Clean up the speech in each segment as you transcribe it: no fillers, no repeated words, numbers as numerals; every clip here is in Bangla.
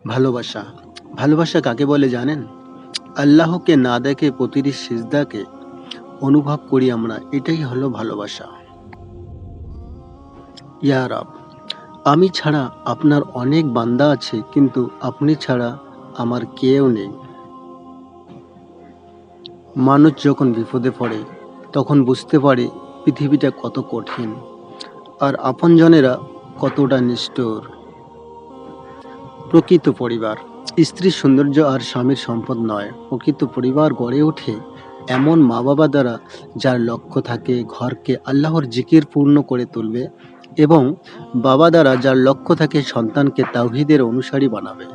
ভালোবাসা। ভালোবাসা কাকে বলে জানেন? আল্লাহকে না দেখে প্রতিটি সিজদাকে অনুভব করি আমরা, এটাই হলো ভালোবাসা। ইয়া রব, আমি ছাড়া আপনার অনেক বান্দা আছে, কিন্তু আপনি ছাড়া আমার কেউ নেই। মানুষ যখন বিপদে পড়ে তখন বুঝতে পারে পৃথিবীটা কত কঠিন, আর আপনজনেরা কতটা নিষ্ঠুর। প্রকৃত পরিবার স্ত্রীর সৌন্দর্য আর স্বামীর সম্পদ নয়। প্রকৃত পরিবার গড়ে ওঠে এমন মা বাবা দ্বারা যার লক্ষ্য থাকে ঘরকে আল্লাহর জিকির পূর্ণ করে তুলবে, এবং বাবা দ্বারা যার লক্ষ্য থাকে সন্তানকে তাওহীদের অনুসারী বানাবে।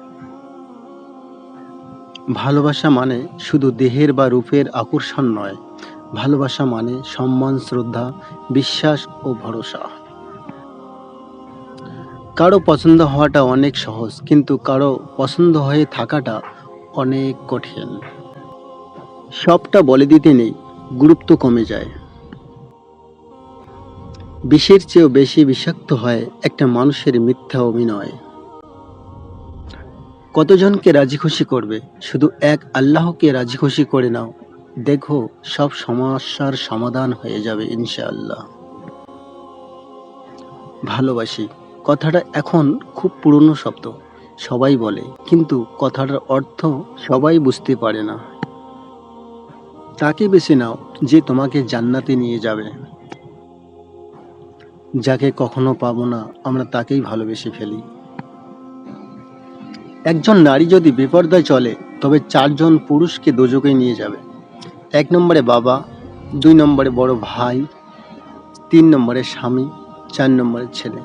ভালোবাসা মানে শুধু দেহের বা রূপের আকর্ষণ নয়। ভালোবাসা মানে সম্মান, শ্রদ্ধা, বিশ্বাস ও ভরসা। কারো পছন্দ হওয়াটা অনেক সহজ, কিন্তু কারো পছন্দ হয়ে থাকাটা অনেক কঠিন। সবটা বলে দিতে নেই, গুরুত্ব কমে যায়। বিষের চেয়েও বেশি বিষাক্ত হয় একটা মানুষের মিথ্যা অভিনয়। কতজনকে রাজি খুশি করবে? শুধু এক আল্লাহকে রাজি খুশি করে নাও, দেখো সব সমস্যার সমাধান হয়ে যাবে ইনশাআল্লাহ। ভালোবাসি কথাটা এখন খুব পুরনো শব্দ, সবাই বলে, কিন্তু কথাটার অর্থ সবাই বুঝতে পারে না। তাকে বেছে নাও যে তোমাকে জান্নাতে নিয়ে যাবে। যাকে কখনো পাবো না আমরা তাকেই ভালোবেসে ফেলি। একজন নারী যদি বেপরদায় চলে তবে 4 জন পুরুষকে দোজখে নিয়ে যাবে। 1 নম্বরে বাবা, 2 নম্বরে বড় ভাই, 3 নম্বরে স্বামী, 4 নম্বরে ছেলে।